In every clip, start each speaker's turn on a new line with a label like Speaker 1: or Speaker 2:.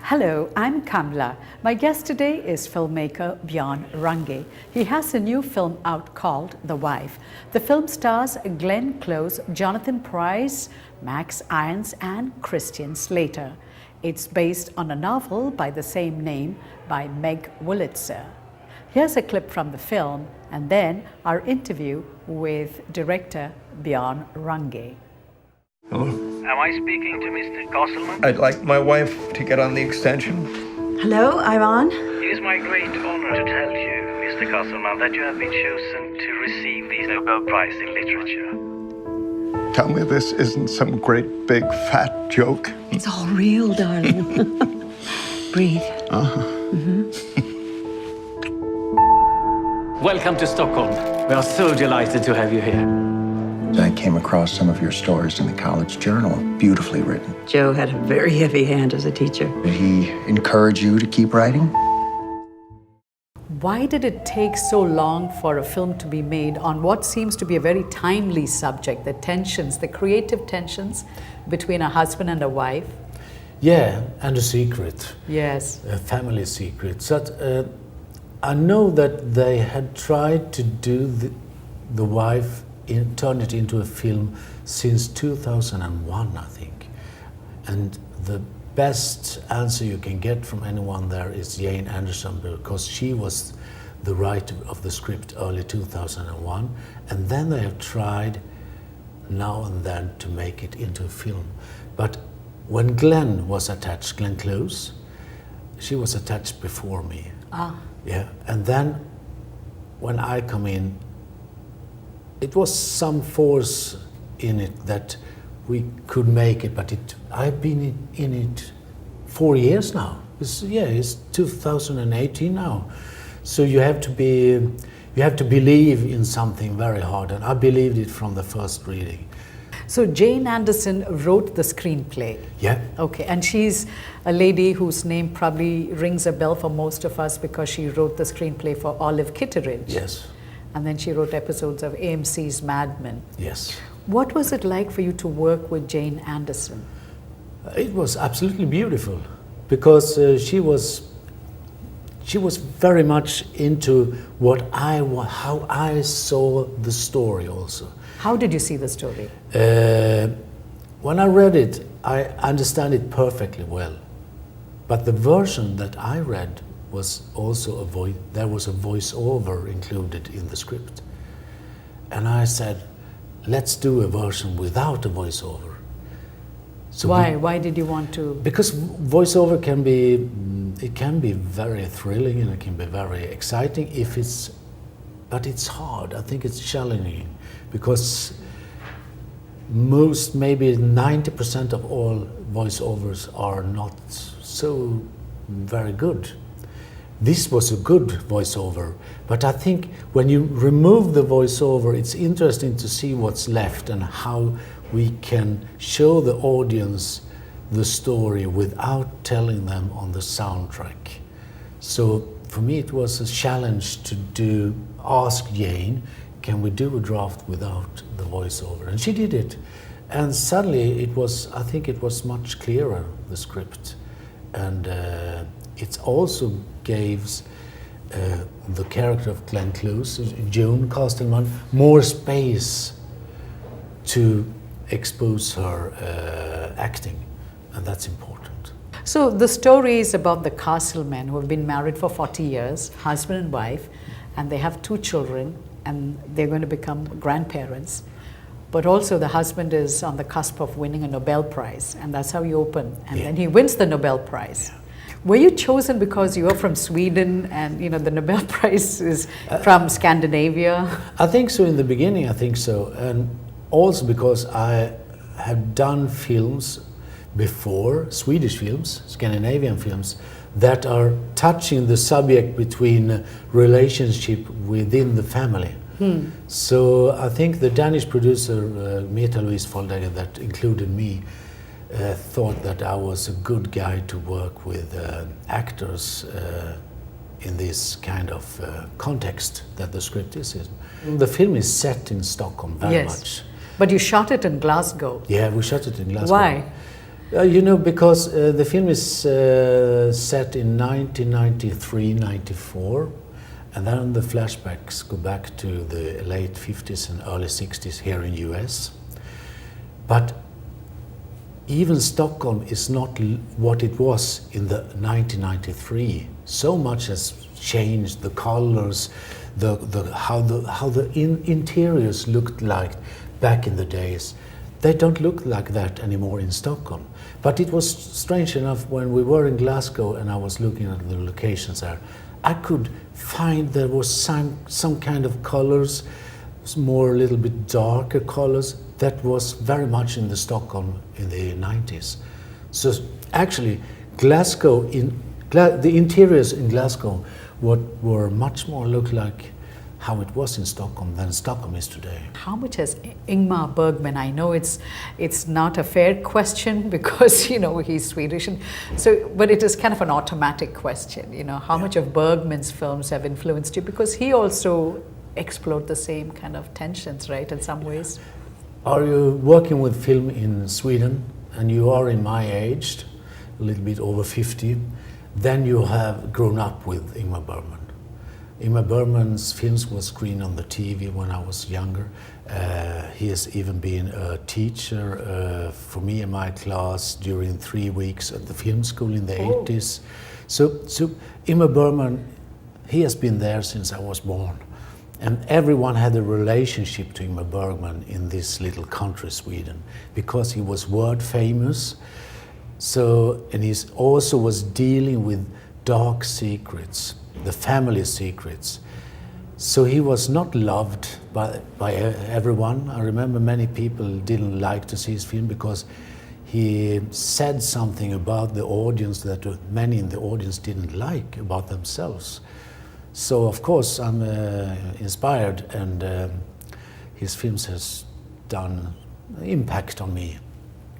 Speaker 1: Hello, I'm Kamla. My guest today is filmmaker Bjorn Runge. He has a new film out called The Wife. The film stars Glenn Close, Jonathan Pryce, Max Irons, and Christian Slater. It's based on a novel by the same name by Meg Wolitzer. Here's a clip from the film and then our interview with director Bjorn Runge.
Speaker 2: Hello?
Speaker 3: Am I speaking to Mr. Cosselman?
Speaker 2: I'd like my wife to get on the extension.
Speaker 4: Hello, I'm on.
Speaker 3: It is my great honor to tell you, Mr. Cosselman, that you have been chosen to receive the Nobel Prize in Literature.
Speaker 2: Tell me this isn't some great big fat joke.
Speaker 4: It's all real, darling. Breathe.
Speaker 5: Welcome to Stockholm. We are so delighted to have you here.
Speaker 6: I came across some of your stories in the college journal, beautifully written.
Speaker 4: Joe had a very heavy hand as a teacher.
Speaker 6: Did he encourage you to keep writing?
Speaker 1: Why did it take so long for a film to be made on what seems to be a very timely subject, the tensions, the creative tensions between a husband and a wife?
Speaker 7: Yeah, and a secret.
Speaker 1: Yes.
Speaker 7: A family secret. So, I know that they had tried to do the wife, turn it into a film since 2001, I think. And the best answer you can get from anyone there is Jane Anderson, because she was the writer of the script early 2001. And then they have tried now and then to make it into a film. But when Glenn was attached, Glenn Close, she was attached before me. Yeah, and then when I come in, it was some force in it that we could make it, but I've been in it 4 years now. It's 2018 now. So you have to believe in something very hard, and I believed it from the first reading.
Speaker 1: So Jane Anderson wrote the screenplay.
Speaker 7: Yeah.
Speaker 1: Okay, and she's a lady whose name probably rings a bell for most of us because she wrote the screenplay for Olive Keterridge.
Speaker 7: Yes.
Speaker 1: And then she wrote episodes of AMC's Mad Men.
Speaker 7: Yes.
Speaker 1: What was it like for you to work with Jane Anderson?
Speaker 7: It was absolutely beautiful because she was very much into how I saw the story also.
Speaker 1: How did you see the story?
Speaker 7: When I read it, I understand it perfectly well. But the version that I read was also there was a voiceover included in the script. And I said, let's do a version without a voiceover. So
Speaker 1: Why? Why did you want to?
Speaker 7: Because voiceover can be very thrilling and it can be very exciting but it's hard. I think it's challenging because maybe 90% of all voiceovers are not so very good. This was a good voiceover, but I think when you remove the voiceover, it's interesting to see what's left and how we can show the audience the story without telling them on the soundtrack. So for me, it was a challenge to ask Jane, can we do a draft without the voiceover? And she did it. And suddenly I think it was much clearer, the script. And it also gives the character of Glenn Close, Joan Costelman, more space to expose her acting. And that's important.
Speaker 1: So the story is about the Castlemen who have been married for 40 years, husband and wife, and they have 2 children, and they're going to become grandparents. But also the husband is on the cusp of winning a Nobel Prize, and that's how you open. And then he wins the Nobel Prize. Yeah. Were you chosen because you are from Sweden and the Nobel Prize is from Scandinavia?
Speaker 7: I think so in the beginning, I think so. And also because I have done films before, Swedish films, Scandinavian films, that are touching the subject between relationship within the family. So I think the Danish producer, Meta Louise Foldager, that included me, thought that I was a good guy to work with actors in this kind of context that the script is in. The film is set in Stockholm very much.
Speaker 1: But you shot it in Glasgow.
Speaker 7: Yeah, we shot it in Glasgow.
Speaker 1: Why?
Speaker 7: Because the film is set in 1993-94, and then the flashbacks go back to the late 50s and early 60s here in US. But even Stockholm is not what it was in the 1993. So much has changed. The colors, how the interiors looked like back in the days. They don't look like that anymore in Stockholm. But it was strange enough when we were in Glasgow and I was looking at the locations there, I could find there was some kind of colors, more a little bit darker colors, that was very much in the Stockholm in the 90s. So actually, Glasgow, the interiors in Glasgow were much more look like how it was in Stockholm than Stockholm is today.
Speaker 1: How much has Ingmar Bergman, I know it's not a fair question because he's Swedish, and but it is kind of an automatic question. How much of Bergman's films have influenced you, because he also explored the same kind of tensions, right, in some ways.
Speaker 7: Are you working with film in Sweden and you are in my age, a little bit over 50, then you have grown up with Ingmar Bergman. Ingmar Bergman's films were screened on the TV when I was younger. He has even been a teacher for me in my class during 3 weeks at the film school in the 80s. So Ingmar Bergman, he has been there since I was born. And everyone had a relationship to Ingmar Bergman in this little country, Sweden, because he was world famous. And he also was dealing with dark secrets, the family secrets. So he was not loved by everyone. I remember many people didn't like to see his film because he said something about the audience that many in the audience didn't like about themselves. So of course I'm inspired, and his films has done impact on me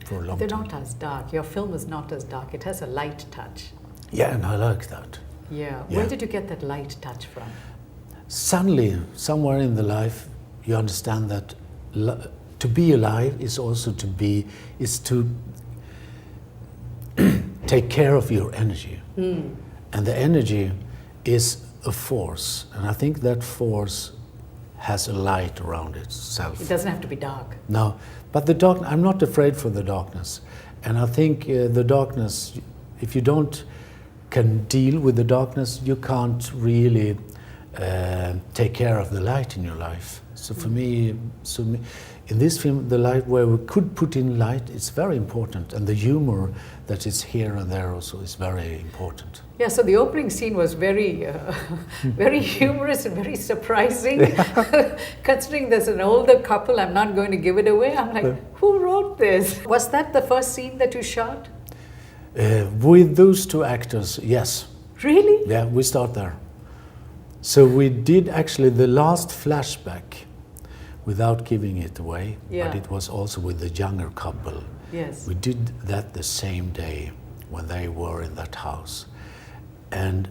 Speaker 7: for a long time.
Speaker 1: They're not as dark. Your film is not as dark. It has a light touch.
Speaker 7: Yeah, and I like that.
Speaker 1: Yeah. Where did you get that light touch from?
Speaker 7: Suddenly, somewhere in the life, you understand that to be alive is also to take care of your energy. And the energy is a force, and I think that force has a light around itself.
Speaker 1: It doesn't have to be dark.
Speaker 7: No, but I'm not afraid for the darkness, and I think the darkness, if you can deal with the darkness, you can't really take care of the light in your life. So for me, in this film, the light where we could put in light is very important, and the humor that is here and there also is very important.
Speaker 1: Yeah, so the opening scene was very, very humorous and very surprising. Considering there's an older couple, I'm not going to give it away. I'm like, who wrote this? Was that the first scene that you shot?
Speaker 7: With those two actors, yes.
Speaker 1: Really?
Speaker 7: Yeah, we start there. So we did actually the last flashback, without giving it away, but it was also with the younger couple.
Speaker 1: Yes.
Speaker 7: We did that the same day when they were in that house. And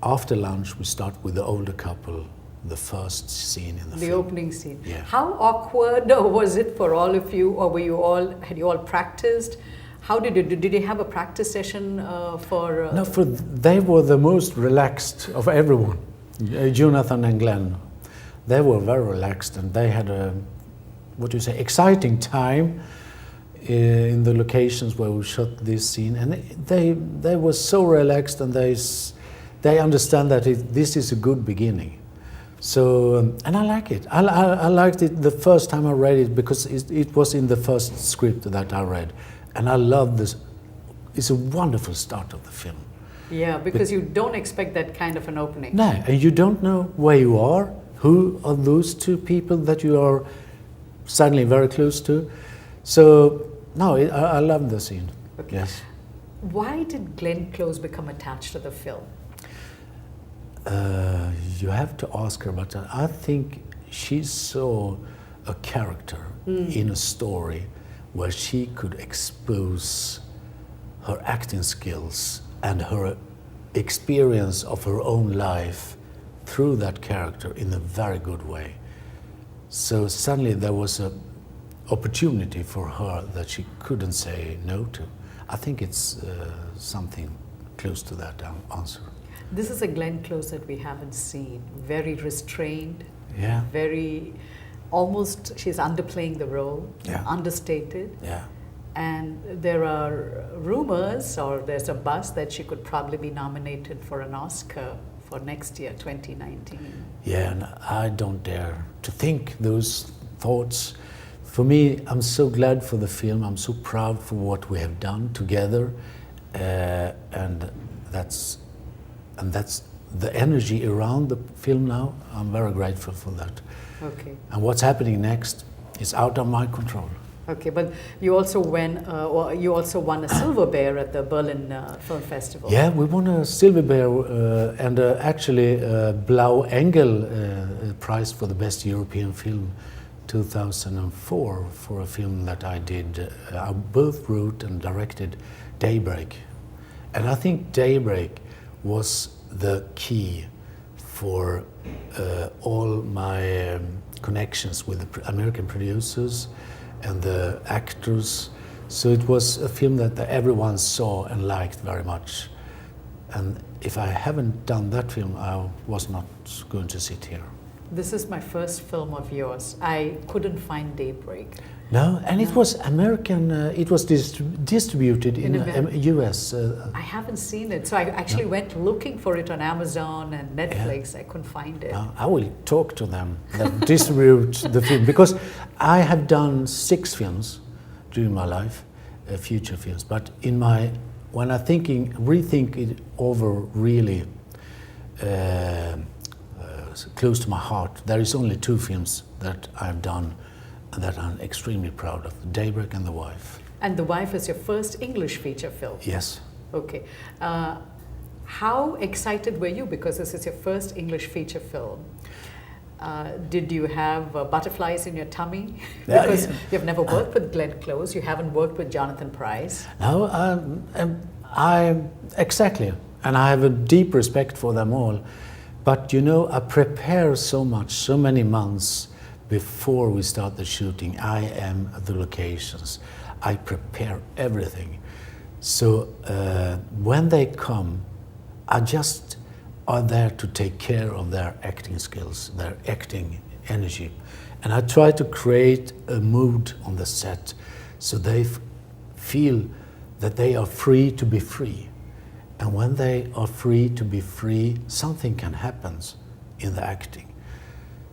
Speaker 7: after lunch, we start with the older couple, the first scene in the film.
Speaker 1: The opening scene.
Speaker 7: Yeah.
Speaker 1: How awkward was it for all of you, or had you all practiced? How did you have a practice session for?
Speaker 7: No, they were the most relaxed of everyone. Jonathan and Glenn, they were very relaxed, and they had a, exciting time in the locations where we shot this scene, and they were so relaxed, and they understand that this is a good beginning. So and I like it. I liked it the first time I read it because it was in the first script that I read, and I love this. It's a wonderful start of the film.
Speaker 1: Yeah, because you don't expect that kind of an opening.
Speaker 7: No, and you don't know where you are. Who are those two people that you are suddenly very close to? So, no, I love the scene.
Speaker 1: Okay.
Speaker 7: Yes.
Speaker 1: Why did Glenn Close become attached to the film?
Speaker 7: You have to ask her, but I think she saw a character in a story where she could expose her acting skills and her experience of her own life through that character in a very good way. So suddenly there was an opportunity for her that she couldn't say no to. I think it's something close to that answer.
Speaker 1: This is a Glenn Close that we haven't seen. Very restrained,
Speaker 7: Yeah.
Speaker 1: very, almost, she's underplaying the role,
Speaker 7: Yeah.
Speaker 1: understated.
Speaker 7: Yeah.
Speaker 1: And there are rumors, or there's a buzz, that she could probably be nominated for an Oscar for next year, 2019.
Speaker 7: Yeah, and I don't dare to think those thoughts. For me, I'm so glad for the film. I'm so proud for what we have done together, and that's the energy around the film now. I'm very grateful for that.
Speaker 1: Okay.
Speaker 7: And what's happening next is out of my control.
Speaker 1: Okay, but you also won a Silver Bear at the Berlin Film Festival.
Speaker 7: Yeah, we won a Silver Bear and actually a Blau Engel prize for the best European film 2004 for a film that I did. I both wrote and directed, Daybreak. And I think Daybreak was the key for all my connections with the American producers and the actors. So it was a film that everyone saw and liked very much. And if I haven't done that film, I was not going to sit here.
Speaker 1: This is my first film of yours. I couldn't find Daybreak.
Speaker 7: No, and it was American, it was distributed in US.
Speaker 1: I haven't seen it, so I actually went looking for it on Amazon and Netflix. I couldn't find it.
Speaker 7: I will talk to them that distribute the film, because I have done 6 films during my life, feature films. But when I rethink it over, really close to my heart, there is only 2 films that I've done and that I'm extremely proud of: Daybreak and The Wife.
Speaker 1: And The Wife is your first English feature film?
Speaker 7: Yes.
Speaker 1: Okay. How excited were you, because this is your first English feature film? Did you have butterflies in your tummy? Because you've never worked with Glenn Close, you haven't worked with Jonathan Pryce.
Speaker 7: No, exactly. And I have a deep respect for them all. But you know, I prepare so much, so many months before we start the shooting. I am at the locations. I prepare everything. So when they come, I just are there to take care of their acting skills, their acting energy. And I try to create a mood on the set so they feel that they are free to be free. And when they are free to be free, something can happen in the acting.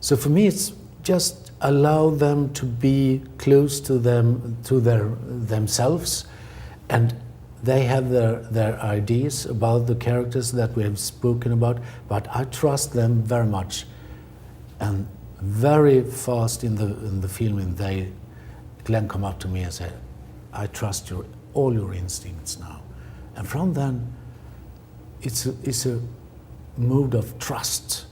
Speaker 7: So for me, it's just allow them to be close to themselves, and they have their ideas about the characters that we have spoken about, but I trust them very much. And very fast in the filming, Glenn come up to me and said, "I trust all your instincts now." And from then, it's a mood of trust,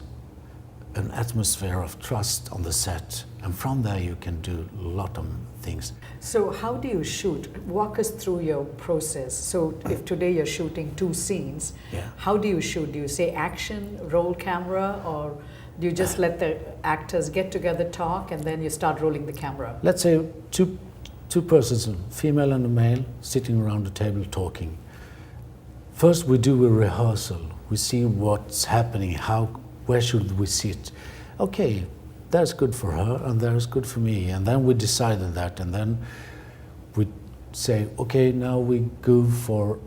Speaker 7: an atmosphere of trust on the set. And from there you can do a lot of things.
Speaker 1: So how do you shoot? Walk us through your process. So if today you're shooting 2 scenes, how do you shoot? Do you say action, roll camera, or do you just let the actors get together, talk, and then you start rolling the camera?
Speaker 7: Let's say two persons, a female and a male, sitting around the table talking. First we do a rehearsal. We see what's happening, where should we sit. Okay, that's good for her and that's good for me. And then we decided that, and then we say, okay, now we go for,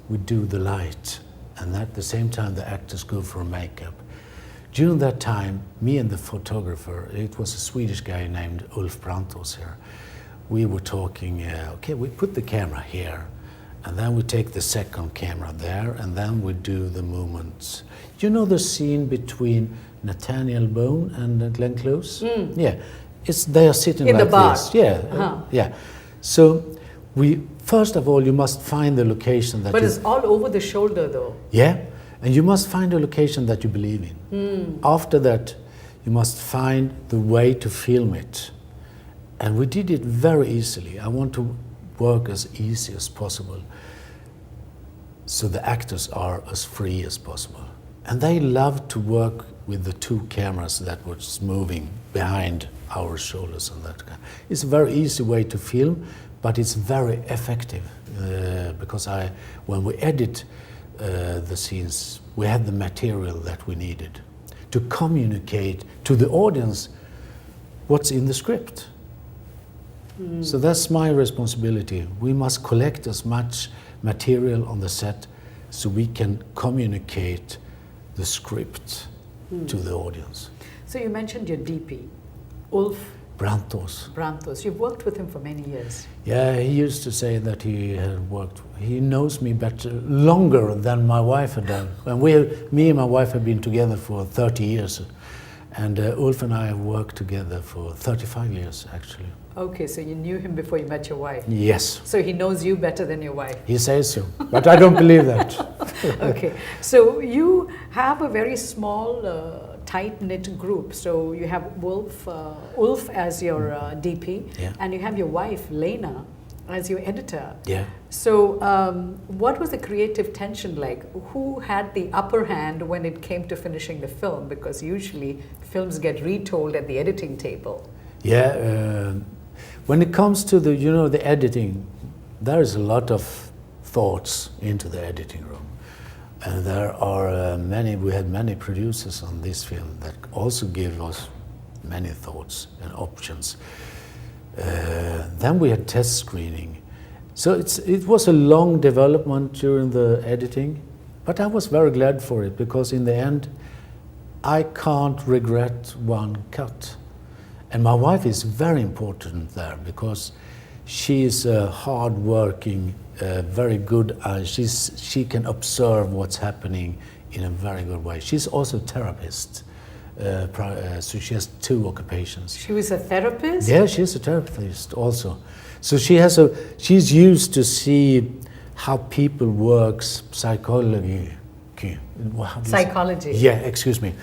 Speaker 7: we do the light. And at the same time the actors go for makeup. During that time, me and the photographer, it was a Swedish guy named Ulf Brantos here, we were talking, okay, we put the camera here, and then we take the second camera there, and then we do the movements. You know the scene between Nathaniel Bone and Glenn Close? Yeah, they are sitting
Speaker 1: in
Speaker 7: like
Speaker 1: the bar.
Speaker 7: this. Yeah, yeah. So first of all, you must find the location that
Speaker 1: But it's all over the shoulder though.
Speaker 7: Yeah, and you must find a location that you believe in. After that, you must find the way to film it. And we did it very easily. I want to work as easy as possible, so the actors are as free as possible. And they love to work with the 2 cameras that was moving behind our shoulders and that kind. It's a very easy way to film, but it's very effective because when we edit the scenes, we had the material that we needed to communicate to the audience what's in the script. So that's my responsibility. We must collect as much material on the set so we can communicate the script to the audience.
Speaker 1: So you mentioned your DP, Ulf
Speaker 7: Branthos.
Speaker 1: You've worked with him for many years.
Speaker 7: Yeah, he used to say that he knows me longer than my wife had done. And me and my wife have been together for 30 years. And Ulf and I have worked together for 35 years, actually.
Speaker 1: Okay, so you knew him before you met your wife.
Speaker 7: Yes.
Speaker 1: So he knows you better than your wife.
Speaker 7: He says so, but I don't believe that.
Speaker 1: Okay, so you have a very small, tight-knit group. So you have Ulf as your DP,
Speaker 7: Yeah.
Speaker 1: and you have your wife, Lena, as your editor.
Speaker 7: Yeah.
Speaker 1: So what was the creative tension like? Who had the upper hand when it came to finishing the film? Because usually films get retold at the editing table.
Speaker 7: Yeah, when it comes to the editing, there is a lot of thoughts into the editing room. And there are we had many producers on this film that also give us many thoughts and options. Then we had test screening. So it was a long development during the editing, but I was very glad for it because in the end, I can't regret one cut. And my wife is very important there because she is a hard-working, very good. She can observe what's happening in a very good way. She's also a therapist, so she has 2 occupations.
Speaker 1: She was a therapist?
Speaker 7: Yeah, she's a therapist also. So she's used to see how people works psychology.
Speaker 1: Psychology.
Speaker 7: Yeah, excuse me.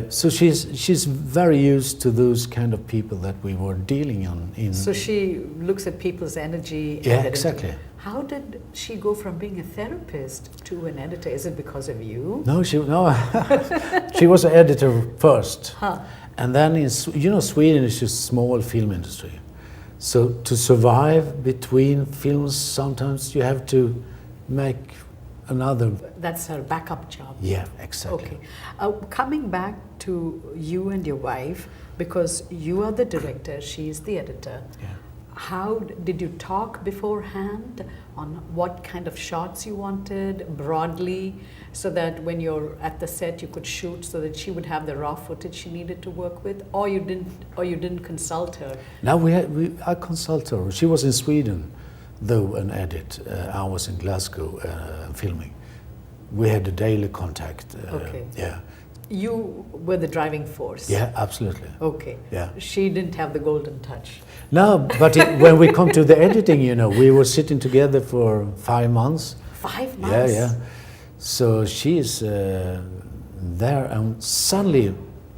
Speaker 7: So she's very used to those kind of people that we were dealing on.
Speaker 1: So she looks at people's energy.
Speaker 7: Yeah, exactly.
Speaker 1: How did she go from being a therapist to an editor? Is it because of you?
Speaker 7: No, she was an editor first,
Speaker 1: Huh.
Speaker 7: and then Sweden is a small film industry. So to survive between films, sometimes you have to make another.
Speaker 1: That's her backup job.
Speaker 7: Yeah, exactly.
Speaker 1: Okay. Coming back to you and your wife, because you are the director, she's the editor.
Speaker 7: Yeah.
Speaker 1: How did you talk beforehand on what kind of shots you wanted broadly, so that when you're at the set you could shoot, so that she would have the raw footage she needed to work with, or you didn't consult her?
Speaker 7: Now I consult her. She was in Sweden, though, an edit. I was in Glasgow filming. We had a daily contact.
Speaker 1: Okay.
Speaker 7: Yeah.
Speaker 1: You were the driving force.
Speaker 7: Yeah, absolutely.
Speaker 1: Okay.
Speaker 7: Yeah.
Speaker 1: She didn't have the golden touch.
Speaker 7: No, but when we come to the editing, we were sitting together for 5 months.
Speaker 1: 5 months?
Speaker 7: Yeah. So she's there, and suddenly,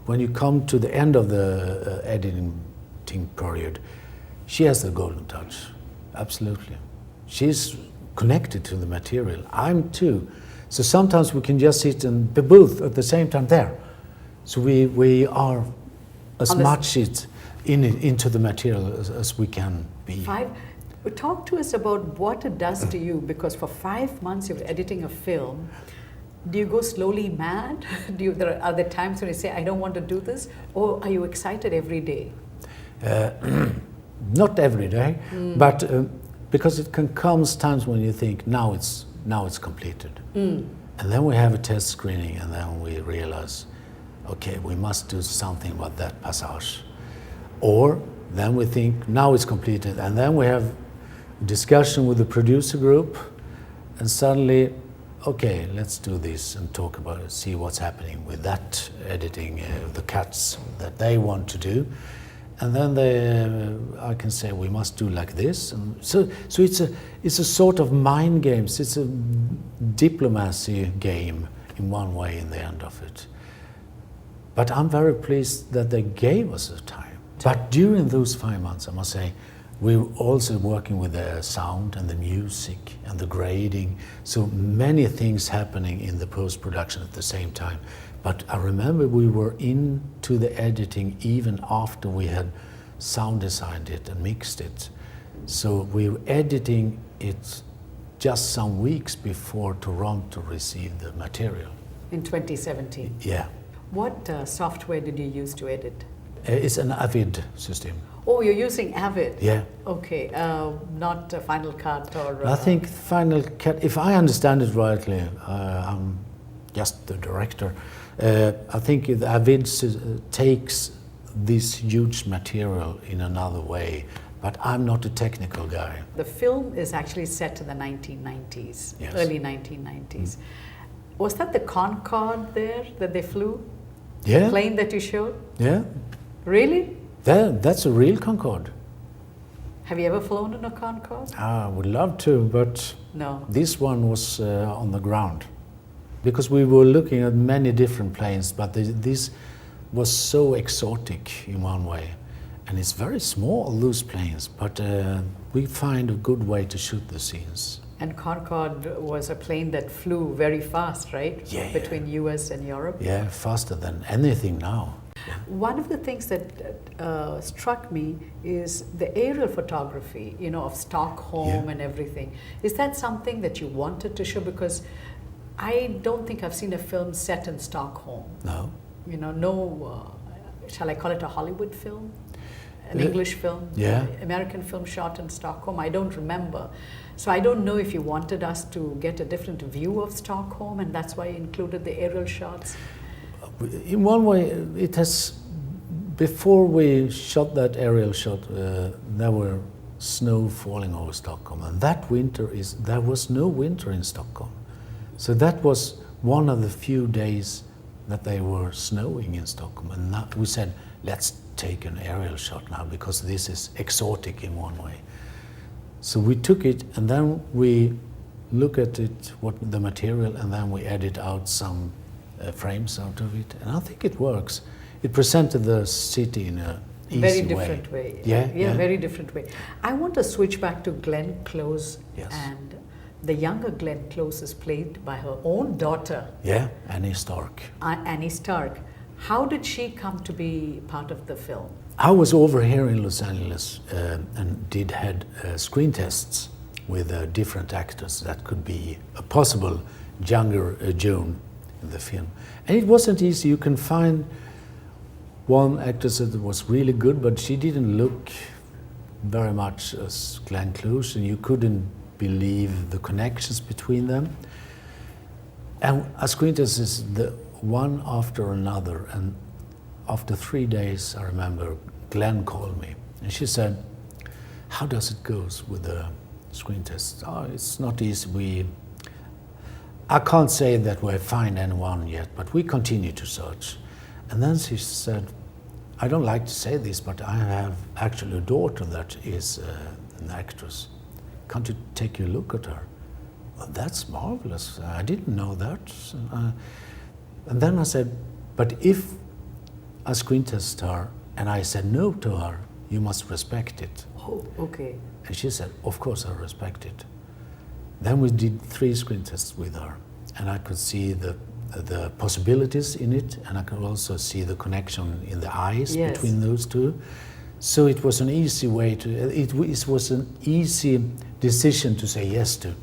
Speaker 7: when you come to the end of the editing period, she has the golden touch. Absolutely. She's connected to the material. I'm too. So sometimes we can just sit and be both at the same time there. So we are as much into the material as we can be.
Speaker 1: Talk to us about what it does to you, because for 5 months you're editing a film. Do you go slowly mad? Are there times when you say, I don't want to do this? Or are you excited every day?
Speaker 7: Not every day, but because it can come times when you think, now it's completed. And then we have a test screening, and then we realize, okay, we must do something about that passage. Or then we think, now it's completed, and then we have a discussion with the producer group, and suddenly, okay, let's do this and talk about it, see what's happening with that editing, the cuts that they want to do. And then I can say we must do like this, and so it's a sort of mind games. It's a diplomacy game in one way in the end of it. But I'm very pleased that they gave us the time. But during those 5 months, I must say, we were also working with the sound and the music and the grading. So many things happening in the post-production at the same time. But I remember we were into the editing even after we had sound designed it and mixed it. So we were editing it just some weeks before Toronto received the material.
Speaker 1: In 2017.
Speaker 7: Yeah.
Speaker 1: What software did you use to edit?
Speaker 7: It's an Avid system.
Speaker 1: Oh, you're using Avid?
Speaker 7: Yeah.
Speaker 1: Okay, not Final Cut or...
Speaker 7: I think Final Cut, if I understand it rightly, I'm just the director, I think Avid takes this huge material in another way, but I'm not a technical guy.
Speaker 1: The film is actually set in the 1990s,
Speaker 7: Yes.
Speaker 1: early 1990s. Was that the Concorde there that they flew?
Speaker 7: Yeah.
Speaker 1: Plane that you showed?
Speaker 7: Yeah.
Speaker 1: Really?
Speaker 7: That's a real Concorde.
Speaker 1: Have you ever flown in a Concorde?
Speaker 7: I would love to, but
Speaker 1: No.
Speaker 7: this one was on the ground. Because we were looking at many different planes, but this was so exotic in one way. And it's very small, those planes, but we find a good way to shoot the scenes.
Speaker 1: And Concorde was a plane that flew very fast, right?
Speaker 7: Yeah.
Speaker 1: Between US and Europe?
Speaker 7: Yeah, faster than anything now.
Speaker 1: One of the things that struck me is the aerial photography, of Stockholm
Speaker 7: Yeah.
Speaker 1: and everything. Is that something that you wanted to show? Because I don't think I've seen a film set in Stockholm.
Speaker 7: No.
Speaker 1: Shall I call it a Hollywood film? An English film?
Speaker 7: Yeah.
Speaker 1: American film shot in Stockholm? I don't remember. So I don't know if you wanted us to get a different view of Stockholm and that's why you included the aerial shots.
Speaker 7: In one way, it has, before we shot that aerial shot, there were snow falling over Stockholm. And that winter there was no winter in Stockholm. So that was one of the few days that they were snowing in Stockholm. And we said, let's take an aerial shot now because this is exotic in one way. So we took it and then we look at it, the material, and then we edit out some frames out of it. And I think it works. It presented the city in a easy
Speaker 1: Very different way.
Speaker 7: Yeah.
Speaker 1: Very different way. I want to switch back to Glenn Close.
Speaker 7: Yes.
Speaker 1: And the younger Glenn Close is played by her own daughter,
Speaker 7: Yeah, Annie Stark.
Speaker 1: Annie Stark. How did she come to be part of the film?
Speaker 7: I was over here in Los Angeles and had screen tests with different actors that could be a possible younger Joan in the film. And it wasn't easy. You can find one actress that was really good, but she didn't look very much as Glenn Close, and you couldn't believe the connections between them. And a screen test is the one after another, and after 3 days, I remember Glenn called me and she said, how does it go with the screen test? Oh, it's not easy. I can't say that we find anyone yet, but we continue to search. And then she said, I don't like to say this, but I have actually a daughter that is an actress. Can't you take a look at her? Well, that's marvelous. I didn't know that. And then I said, but if I screen test her and I said no to her, you must respect it.
Speaker 1: Oh, okay.
Speaker 7: And she said, of course I respect it. Then we did 3 screen tests with her, and I could see the possibilities in it, and I could also see the connection in the eyes
Speaker 1: Yes.
Speaker 7: between those two. So it was an easy way it was an easy decision to say yes to.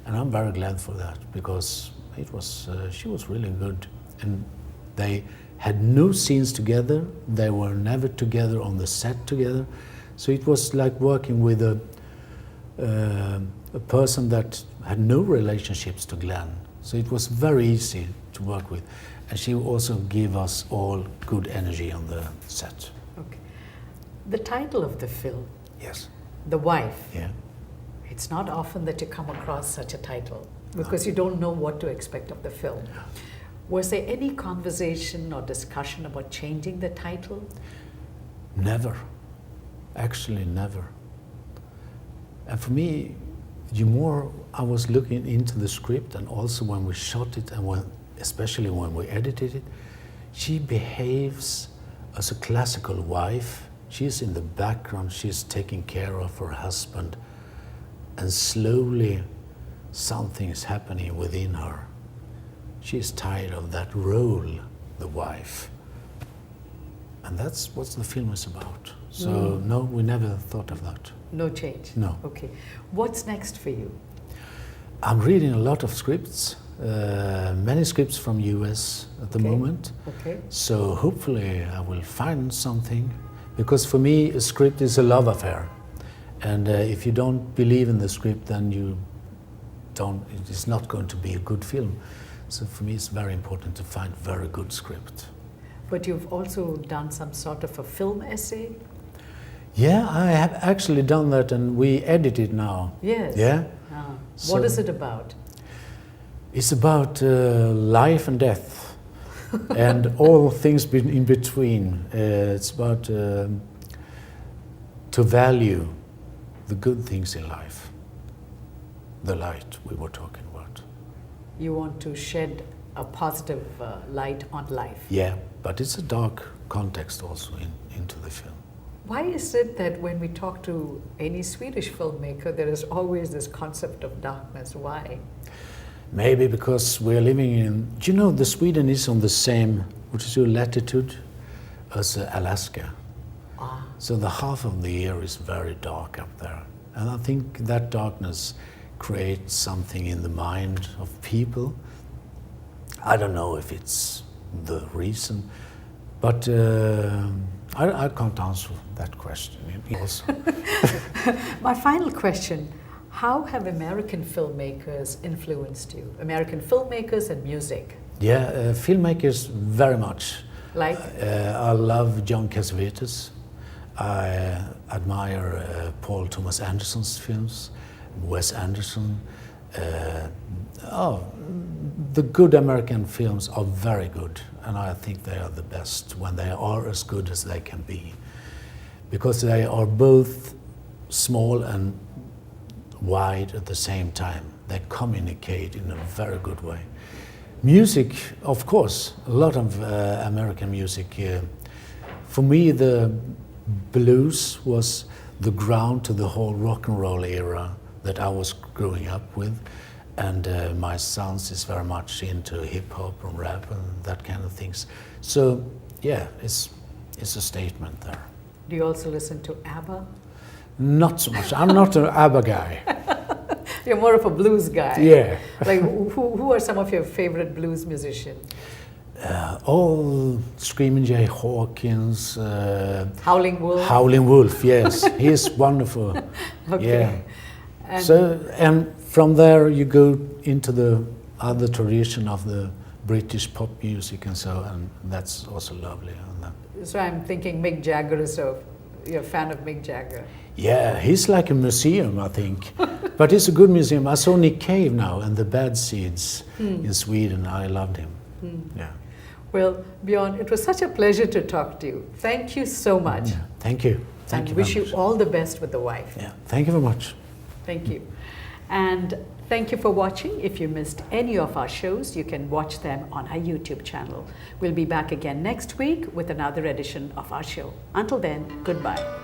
Speaker 7: And I'm very glad for that, because she was really good. And they had no scenes together, they were never together on the set together. So it was like working with a person that had no relationships to Glenn. So it was very easy to work with. And she also gave us all good energy on the set.
Speaker 1: Okay. The title of the film,
Speaker 7: Yes.
Speaker 1: The Wife.
Speaker 7: Yeah.
Speaker 1: It's not often that you come across such a title because you don't know what to expect of the film. Was there any conversation or discussion about changing the title?
Speaker 7: Never. Actually, never. And for me, the more I was looking into the script, and also when we shot it, and especially when we edited it, she behaves as a classical wife. She's in the background, she's taking care of her husband, and slowly something is happening within her. She's tired of that role, the wife. And that's what the film is about. So no, we never thought of that.
Speaker 1: No change?
Speaker 7: No.
Speaker 1: Okay. What's next for you?
Speaker 7: I'm reading a lot of scripts, many scripts from US at the moment.
Speaker 1: Okay.
Speaker 7: So hopefully I will find something, because for me a script is a love affair. And if you don't believe in the script, then it is not going to be a good film. So for me it's very important to find very good script.
Speaker 1: But you've also done some sort of a film essay?
Speaker 7: Yeah, I have actually done that, and we edit it now.
Speaker 1: Yes.
Speaker 7: Yeah.
Speaker 1: Ah.
Speaker 7: So
Speaker 1: What is it about?
Speaker 7: it's about life and death, and all things in between. It's about to value the good things in life, the light we were talking about.
Speaker 1: You want to shed a positive light on life.
Speaker 7: Yeah, but it's a dark context also into the film.
Speaker 1: Why is it that when we talk to any Swedish filmmaker, there is always this concept of darkness? Why?
Speaker 7: Maybe because we're living in, do you know, the Sweden is on the same latitude as Alaska.
Speaker 1: Ah.
Speaker 7: So the half of the year is very dark up there. And I think that darkness creates something in the mind of people. I don't know if it's the reason, but I can't answer that question also.
Speaker 1: My final question, how have American filmmakers influenced you? American filmmakers and music?
Speaker 7: Yeah, filmmakers very much.
Speaker 1: Like?
Speaker 7: I love John Cassavetes. I admire Paul Thomas Anderson's films, Wes Anderson. The good American films are very good, and I think they are the best when they are as good as they can be, because they are both small and wide at the same time. They communicate in a very good way. Music, of course, a lot of American music. For me, the blues was the ground to the whole rock and roll era that I was growing up with. And my sons is very much into hip hop and rap and that kind of things. So yeah, it's a statement there.
Speaker 1: Do you also listen to ABBA?
Speaker 7: Not so much. I'm not an ABBA guy.
Speaker 1: You're more of a blues guy.
Speaker 7: Yeah.
Speaker 1: Like who are some of your favorite blues musicians?
Speaker 7: All Screaming Jay Hawkins.
Speaker 1: Howling Wolf?
Speaker 7: Howling Wolf, yes. He is wonderful.
Speaker 1: Okay.
Speaker 7: Yeah.
Speaker 1: And
Speaker 7: And from there you go into the other tradition of the British pop music and so, and that's also lovely.
Speaker 1: so I'm thinking Mick Jagger, so you're a fan of Mick Jagger.
Speaker 7: Yeah, he's like a museum, I think. But it's a good museum. I saw Nick Cave now and the Bad Seeds in Sweden. I loved him. Yeah.
Speaker 1: Well, Bjorn, it was such a pleasure to talk to you. Thank you so much.
Speaker 7: Yeah. Thank you. Thank you very
Speaker 1: wish
Speaker 7: much.
Speaker 1: you all the best with the wife.
Speaker 7: Yeah. Thank you very much.
Speaker 1: Thank you. And thank you for watching. If you missed any of our shows, you can watch them on our YouTube channel. We'll be back again next week with another edition of our show. Until then, goodbye.